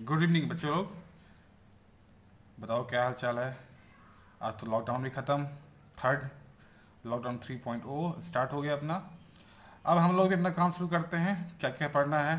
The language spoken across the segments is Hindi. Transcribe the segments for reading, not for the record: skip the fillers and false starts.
गुड इवनिंग बच्चों लोग। बताओ क्या हाल चाल है। आज तो लॉकडाउन भी ख़त्म। थर्ड लॉकडाउन 3.0 स्टार्ट हो गया अपना। अब हम लोग भी अपना काम शुरू करते हैं। क्या क्या पढ़ना है।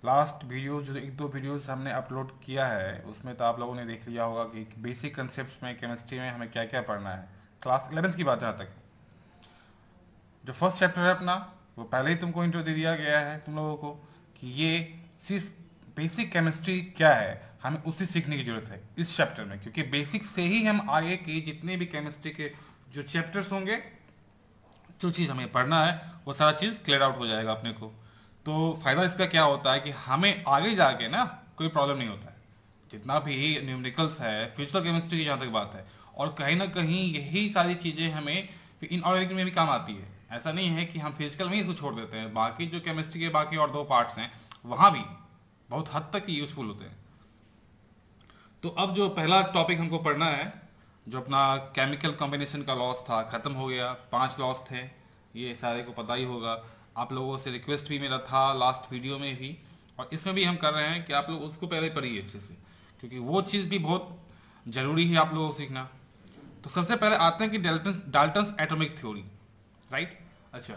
लास्ट वीडियोस जो एक दो वीडियोस हमने अपलोड किया है उसमें तो आप लोगों ने देख लिया होगा कि बेसिक कंसेप्ट में केमिस्ट्री में हमें क्या क्या पढ़ना है। क्लास 11th की बात जहाँ तक, जो फर्स्ट चैप्टर है अपना, वो पहले ही तुमको इंट्रो दे दिया गया है तुम लोगों को कि ये सिर्फ बेसिक केमिस्ट्री क्या है, हमें उसी सीखने की जरूरत है इस चैप्टर में, क्योंकि बेसिक से ही हम आगे के जितने भी केमिस्ट्री के जो चैप्टर्स होंगे, जो चीज़ हमें पढ़ना है वो सारा चीज़ क्लियर आउट हो जाएगा अपने को। तो फायदा इसका क्या होता है कि हमें आगे जाके ना कोई प्रॉब्लम नहीं होता है। जितना भी न्यूमेरिकल्स है, फिजिकल केमिस्ट्री की जहाँ तक बात है, और कहीं ना कहीं यही सारी चीज़ें हमें इनऑर्गेनिक में भी काम आती है। ऐसा नहीं है कि हम फिजिकल में ही इसको छोड़ देते हैं, बाकी जो केमिस्ट्री के बाकी और दो पार्ट्स हैं वहाँ भी बहुत हद तक यूजफुल होते हैं। तो अब जो पहला टॉपिक हमको पढ़ना है, जो अपना केमिकल कॉम्बिनेशन का लॉस था, खत्म हो गया। 5 लॉस थे, ये सारे को पता ही होगा। आप लोगों से रिक्वेस्ट भी मेरा था लास्ट वीडियो में भी, और इसमें भी हम कर रहे हैं कि आप लोग उसको पहले पढ़िए अच्छे से, क्योंकि वो चीज़ भी बहुत ज़रूरी है आप लोगों को सीखना। तो सबसे पहले आते हैं कि डाल्टन्स एटॉमिक थ्योरी, राइट। अच्छा,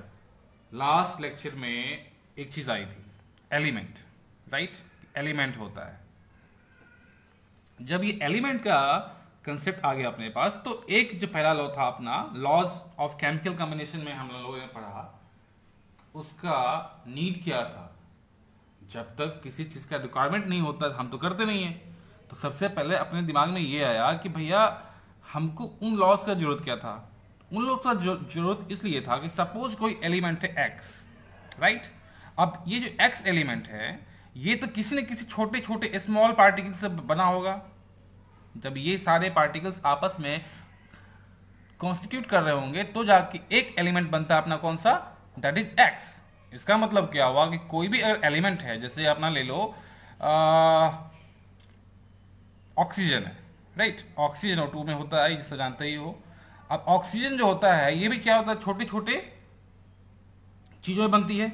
लास्ट लेक्चर में एक चीज़ आई थी, एलिमेंट, राइट। एलिमेंट होता है, जब ये एलिमेंट का कंसेप्ट आ गया अपने पास, तो एक जो पहला लॉ था अपना, लॉज ऑफ केमिकल कॉम्बिनेशन में हम लोगों ने पढ़ा, उसका नीड क्या था। जब तक किसी चीज का रिक्वायरमेंट नहीं होता हम तो करते नहीं है। तो सबसे पहले अपने दिमाग में ये आया कि भैया हमको उन लॉज का जरूरत क्या था। उन लॉज का जरूरत इसलिए था कि सपोज कोई एलिमेंट है एक्स, राइट। अब ये जो एक्स एलिमेंट है, ये तो किसी न किसी छोटे छोटे स्मॉल पार्टिकल से बना होगा। जब ये सारे पार्टिकल्स आपस में कॉन्स्टिट्यूट कर रहे होंगे तो जाके एक एलिमेंट बनता है अपना, कौन सा, दैट इज एक्स। इसका मतलब क्या हुआ कि कोई भी अगर एलिमेंट है, जैसे अपना ले लो ऑक्सीजन है, राइट। ऑक्सीजन O2 में होता है, जिससे जानते ही हो। अब ऑक्सीजन जो होता है ये भी क्या होता है, छोटे छोटे चीजों में बनती है।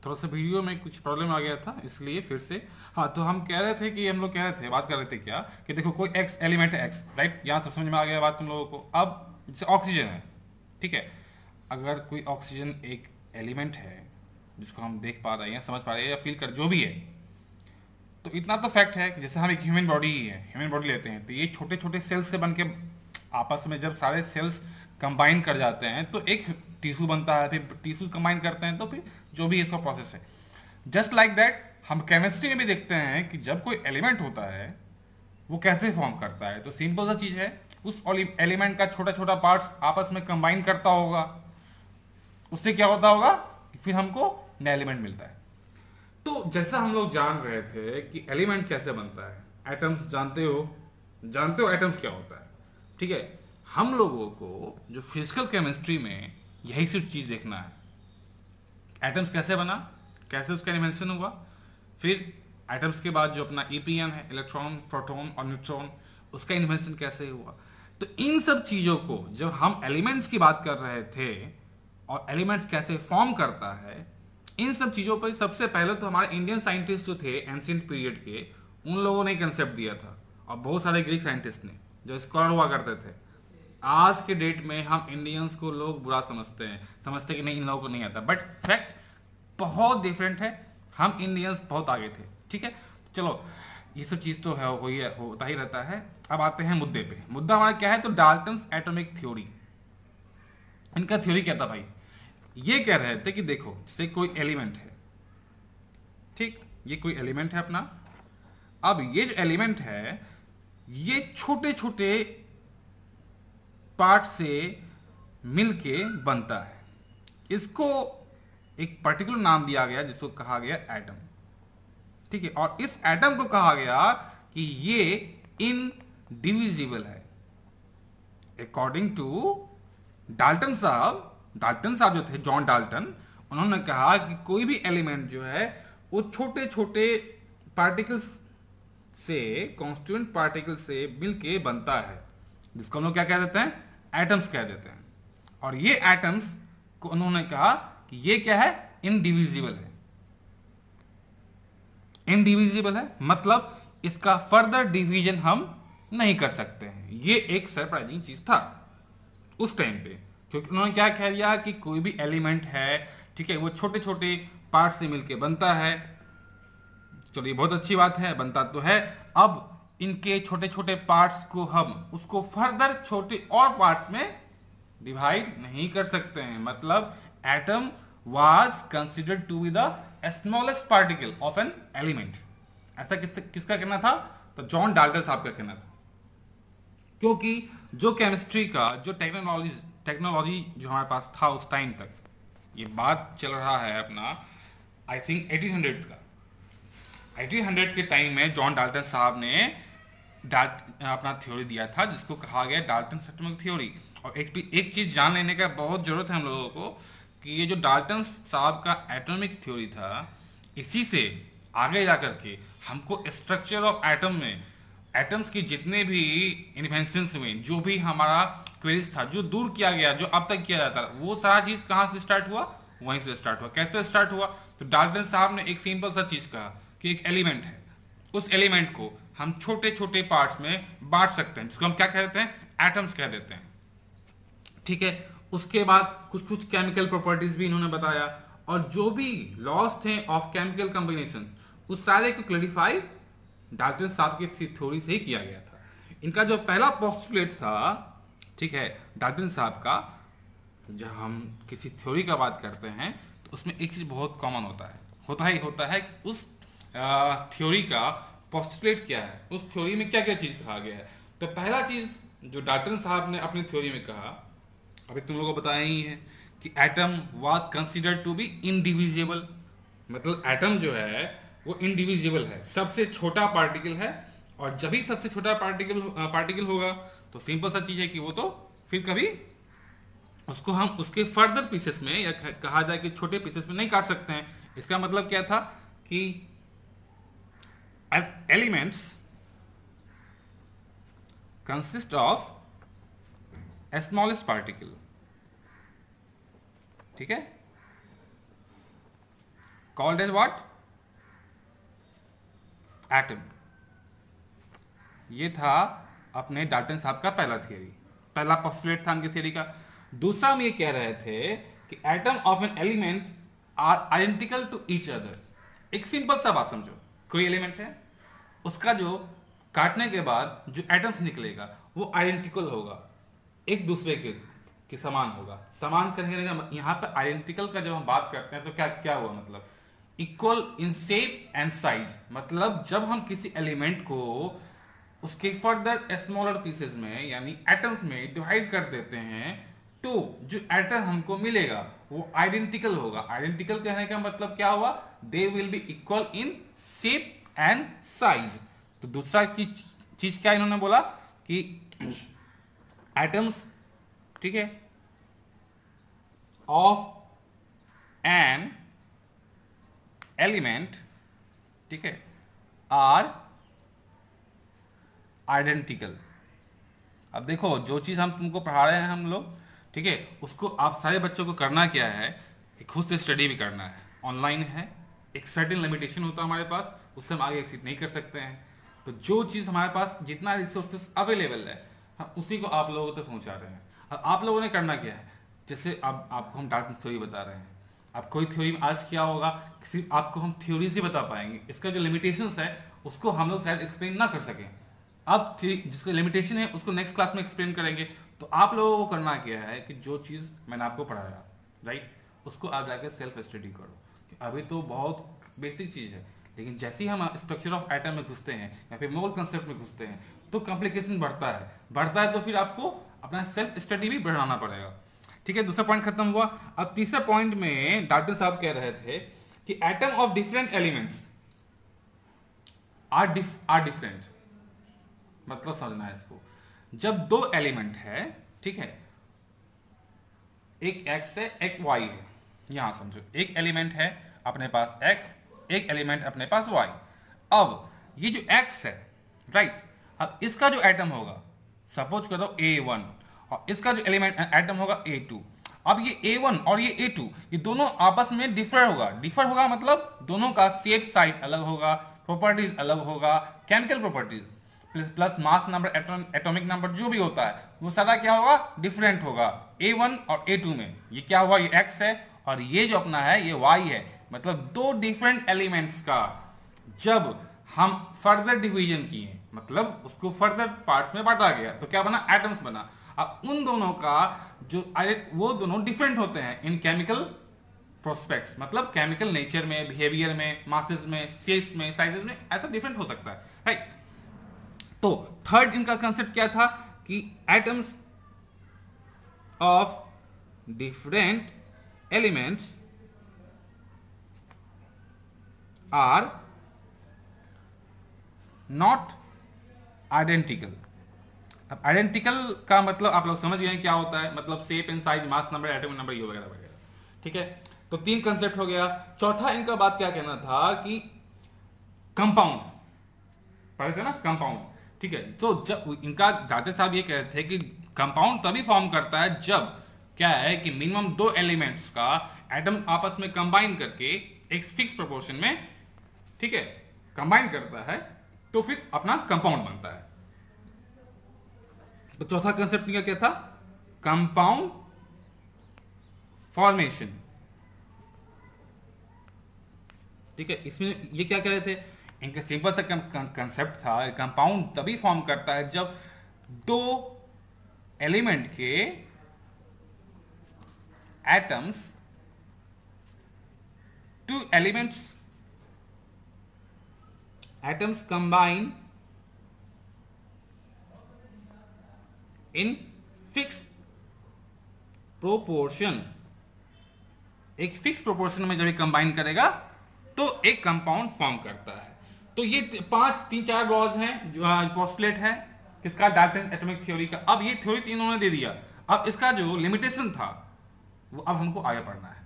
थोड़ा सा वीडियो में कुछ प्रॉब्लम आ गया था इसलिए फिर से। हाँ, तो हम कह रहे थे कि हम लोग कह रहे थे, बात कर रहे थे क्या, कि देखो कोई एक्स एलिमेंट है एक्स, राइट। यहाँ तो समझ में आ गया बात तुम लोगों को। अब जैसे ऑक्सीजन है, ठीक है। अगर कोई ऑक्सीजन एक एलिमेंट है जिसको हम देख पा रहे हैं, समझ पा रहे हैं या फील कर, जो भी है, तो इतना तो फैक्ट है कि जैसे हम एक ह्यूमन बॉडी ही है, ह्यूमन बॉडी लेते हैं, तो ये छोटे छोटे सेल्स से बन के आपस में जब सारे सेल्स कंबाइन कर जाते हैं तो एक टिश्यू बनता है, फिर टिश्यू कंबाइन करते हैं तो फिर जो भी इसका प्रोसेस है। जस्ट लाइक दैट हम केमिस्ट्री में भी देखते हैं कि जब कोई एलिमेंट होता है वो कैसे फॉर्म करता है। तो सिंपल सा चीज है, उस एलिमेंट का छोटा छोटा पार्ट्स आपस में कंबाइन करता होगा, उससे क्या होता होगा कि फिर हमको नया एलिमेंट मिलता है। तो जैसा हम लोग जान रहे थे कि एलिमेंट कैसे बनता है, एटम्स जानते हो, जानते हो एटम्स क्या होता है, ठीक है। हम लोगों को जो फिजिकल केमिस्ट्री में यही सिर्फ चीज देखना है, एटम्स कैसे बना, कैसे उसका इन्वेंशन हुआ, फिर एटम्स के बाद जो अपना ईपीएन है, इलेक्ट्रॉन, प्रोटॉन और न्यूट्रॉन, उसका इन्वेंशन कैसे हुआ। तो इन सब चीजों को जब हम एलिमेंट्स की बात कर रहे थे और एलिमेंट्स कैसे फॉर्म करता है, इन सब चीजों पर सबसे पहले तो हमारे इंडियन साइंटिस्ट जो थे एंशिएंट पीरियड के, उन लोगों ने कंसेप्ट दिया था, और बहुत सारे ग्रीक साइंटिस्ट ने जो स्कॉलर हुआ करते थे। आज के डेट में हम इंडियंस को लोग बुरा समझते हैं, समझते कि नहीं इन लोगों को नहीं आता, बट फैक्ट बहुत डिफरेंट है। हम इंडियंस बहुत आगे थे, ठीक है। चलो, ये सब चीज तो है, होता ही रहता है। अब आते हैं मुद्दे पे। मुद्दा हमारा क्या है, तो डाल्टन्स एटॉमिक थ्योरी। इनका थ्योरी क्या था भाई, ये कह रहे थे कि देखो जैसे कोई एलिमेंट है, ठीक, ये कोई एलिमेंट है अपना। अब ये जो एलिमेंट है ये छोटे छोटे पार्ट से मिलके बनता है। इसको एक पर्टिकुलर नाम दिया गया जिसको कहा गया एटम, ठीक है। और इस एटम को कहा गया कि ये इनडिविजिबल है। अकॉर्डिंग टू डाल्टन साहब, डाल्टन साहब जो थे, जॉन डाल्टन, उन्होंने कहा कि कोई भी एलिमेंट जो है वो छोटे छोटे पार्टिकल्स से, कॉन्स्टिट्यूएंट पार्टिकल से मिलके बनता है, जिसको हम लोग क्या कह देते हैं, एटम्स कह देते हैं। और ये एटम्स को उन्होंने कहा कि ये क्या है, इनडिविजिबल है। इनडिविजिबल है, मतलब इसका फर्दर डिवीजन हम नहीं कर सकते हैं। ये एक सरप्राइजिंग चीज था उस टाइम पे, क्योंकि उन्होंने क्या कह दिया कि कोई भी एलिमेंट है, ठीक है, वो छोटे छोटे पार्ट से मिलके बनता है। चलिए बहुत अच्छी बात है, बनता तो है। अब इनके छोटे छोटे पार्ट्स को हम उसको फर्दर छोटे और पार्ट्स में डिवाइड नहीं कर सकते हैं, मतलब atom was considered to be the smallest particle of an element. ऐसा किसका कहना था? तो जॉन डाल्टन साहब का कहना था। क्योंकि जो केमिस्ट्री का जो टेक्नोलॉजी जो हमारे पास था उस टाइम तक, ये बात चल रहा है अपना आई थिंक 1800 का। 1800 के टाइम में जॉन डाल्टन साहब ने अपना थ्योरी दिया था जिसको कहा गया डाल्टन एटॉमिक थ्योरी। और एक चीज जान लेने का बहुत जरूरत है हम लोगों को कि ये जो डाल्टन साहब का एटॉमिक थ्योरी था, इसी से आगे जाकर के हमको स्ट्रक्चर ऑफ एटम में एटम्स की जितने भी इन्वेंशंस हुए, जो भी हमारा क्वेरीज था, जो दूर किया गया, जो अब तक किया जाता, वो सारा चीज कहां से स्टार्ट हुआ? वहीं से स्टार्ट हुआ। कैसे स्टार्ट हुआ? तो डाल्टन साहब ने एक सिंपल सा चीज कहा कि एक एलिमेंट है, उस एलिमेंट को हम छोटे छोटे पार्ट्स में बांट सकते हैं, जिसको हम क्या कह देते हैं? एटम्स कह देते हैं। ठीक है, उसके बाद कुछ कुछ केमिकल प्रॉपर्टीज भी इन्होंने बताया, और जो भी लॉज थे ऑफ केमिकल कॉम्बिनेशन, उस सारे को क्लैरिफाई डाल्टन साहब की थ्योरी से ही किया गया था। इनका जो पहला पोस्टुलेट था, ठीक है, डाल्टन साहब का, जब हम किसी थ्योरी का बात करते हैं तो उसमें एक चीज बहुत कॉमन होता है कि उस थ्योरी का पोस्टुलेट क्या है, उस थ्योरी में क्या क्या चीज कहा गया है। तो पहला चीज जो डाल्टन साहब ने अपनी थ्योरी में कहा, अभी तुम लोगों को बताया ही है कि atom was considered to be indivisible, मतलब एटम जो है वो इनडिविजिबल है, सबसे छोटा पार्टिकल है। और जब भी सबसे छोटा पार्टिकल होगा तो सिंपल सा चीज है कि वो तो फिर कभी उसको हम उसके फर्दर पीसेस में, या कहा जाए कि छोटे पीसेस में नहीं काट सकते हैं। इसका मतलब क्या था कि elements consist of smallest particle, ठीक है, कॉल्ड एज व्हाट? एटम। ये था अपने डाल्टन साहब का पहला पोस्टुलेट था उनकी थ्योरी का। दूसरा हम ये कह रहे थे कि atom of an element are identical to each other. एक सिंपल सा बात समझो, कोई एलिमेंट है, उसका जो काटने के बाद जो एटम्स निकलेगा वो आइडेंटिकल होगा, एक दूसरे के समान होगा। समान कहने का यहाँ पर आइडेंटिकल का जब हम बात करते हैं तो क्या क्या हुआ? मतलब equal in shape and size. मतलब जब हम किसी एलिमेंट को उसके फर्दर स्मॉलर पीसेस में यानी एटम्स में डिवाइड कर देते हैं तो जो एटम हमको मिलेगा वो आइडेंटिकल होगा। आइडेंटिकल कहने का मतलब क्या हुआ? They will be equal in shape and size. तो दूसरा चीज क्या इन्होंने बोला कि एटम्स, ठीक है, ऑफ एन एलिमेंट, ठीक है, आर आइडेंटिकल। अब देखो, जो चीज हम तुमको पढ़ा रहे हैं हम लोग, ठीक है, उसको आप सारे बच्चों को करना क्या है कि खुद से स्टडी भी करना है। ऑनलाइन है, एक सर्टेन लिमिटेशन होता है हमारे पास, उससे हम आगे एक्सीड नहीं कर सकते हैं। तो जो चीज हमारे पास जितना रिसोर्सेस अवेलेबल है हम उसी को आप लोगों तक पहुंचा रहे हैं। और आप लोगों ने करना क्या है, जैसे अब आपको हम डाल्टन थ्योरी बता रहे हैं, अब कोई थ्योरी में आज क्या होगा, सिर्फ आपको हम थ्योरी से बता पाएंगे, इसका जो लिमिटेशंस है उसको हम लोग शायद एक्सप्लेन ना कर सकें। अब जिसका लिमिटेशन है उसको नेक्स्ट क्लास में एक्सप्लेन करेंगे। तो आप लोगों को करना क्या है कि जो चीज़ मैंने आपको पढ़ाया, राइट, उसको आप जाकर सेल्फ स्टडी करो। अभी तो बहुत बेसिक चीज़ है, लेकिन जैसे ही हम स्ट्रक्चर ऑफ एटम में घुसते हैं या फिर मोल कंसेप्ट में घुसते हैं तो कॉम्प्लिकेशन बढ़ता है तो फिर आपको अपना सेल्फ स्टडी भी बढ़ाना पड़ेगा। ठीक है, दूसरा पॉइंट खत्म हुआ। अब तीसरा पॉइंट में डाल्टन साहब कह रहे थे कि atom of different elements are different. मतलब समझना है इसको, जब दो एलिमेंट है, ठीक है, एक एक्स है एक वाई है, यहां समझो एक एलिमेंट है अपने पास एक्स, एक एलिमेंट अपने पास वाई। अब ये जो एक्स है, राइट, अब इसका जो एटम होगा सपोज करो A1 और इसका जो एलिमेंट एटम होगा A2। अब ये A1 और ये A2 ये दोनों आपस में डिफर होगा मतलब दोनों का शेप साइज अलग होगा, प्रॉपर्टीज अलग होगा, chemical properties plus mass number, atomic number जो भी होता है वो सारा क्या होगा, डिफरेंट होगा A1 और A2 में। ये क्या हुआ, ये X है और ये जो अपना है ये Y है, मतलब दो डिफरेंट एलिमेंट्स का जब हम फर्दर डिवीजन किए, मतलब उसको फर्दर पार्ट्स में बांटा गया तो क्या बना, एटम्स बना। अब उन दोनों का जो वो दोनों डिफरेंट होते हैं इन केमिकल प्रोस्पेक्ट्स, मतलब केमिकल नेचर में, बिहेवियर में, मासेस में, शेप्स में, साइजेस में, ऐसा डिफरेंट हो सकता है, राइट। तो थर्ड इनका कंसेप्ट क्या था कि atoms of different elements are not identical. अब आइडेंटिकल का मतलब आप लोग समझ गए क्या होता है, मतलब shape and size, mass number, atomic number, ये वगैरह वगैरह, ठीक है। तो तीन कंसेप्ट हो गया। चौथा इनका बात क्या कहना था कि कंपाउंड, पढ़े थे ना कंपाउंड, ठीक है। तो जब इनका दादा साहब ये कह रहे थे कि कंपाउंड तभी फॉर्म करता है जब क्या है कि मिनिमम दो एलिमेंट्स का एटम आपस में कंबाइन करके एक फिक्स प्रोपोर्शन में, ठीक है, कंबाइन करता है तो फिर अपना कंपाउंड बनता है। तो चौथा कंसेप्ट क्या था, कंपाउंड फॉर्मेशन, ठीक है। इसमें ये क्या कह रहे थे, इनका सिंपल सा कंसेप्ट था, कंपाउंड तभी फॉर्म करता है जब दो एलिमेंट के atoms, two atoms combine in fix proportion, एक फिक्स प्रोपोर्शन में जब कंबाइन करेगा तो एक कंपाउंड फॉर्म करता है। तो ये तीन चार लॉज हैं जो पोस्टुलेट है किसका, डाल्टन एटॉमिक थ्योरी का। अब ये थ्योरी इन्होंने दे दिया, अब इसका जो लिमिटेशन था वो अब हमको आगे पढ़ना है।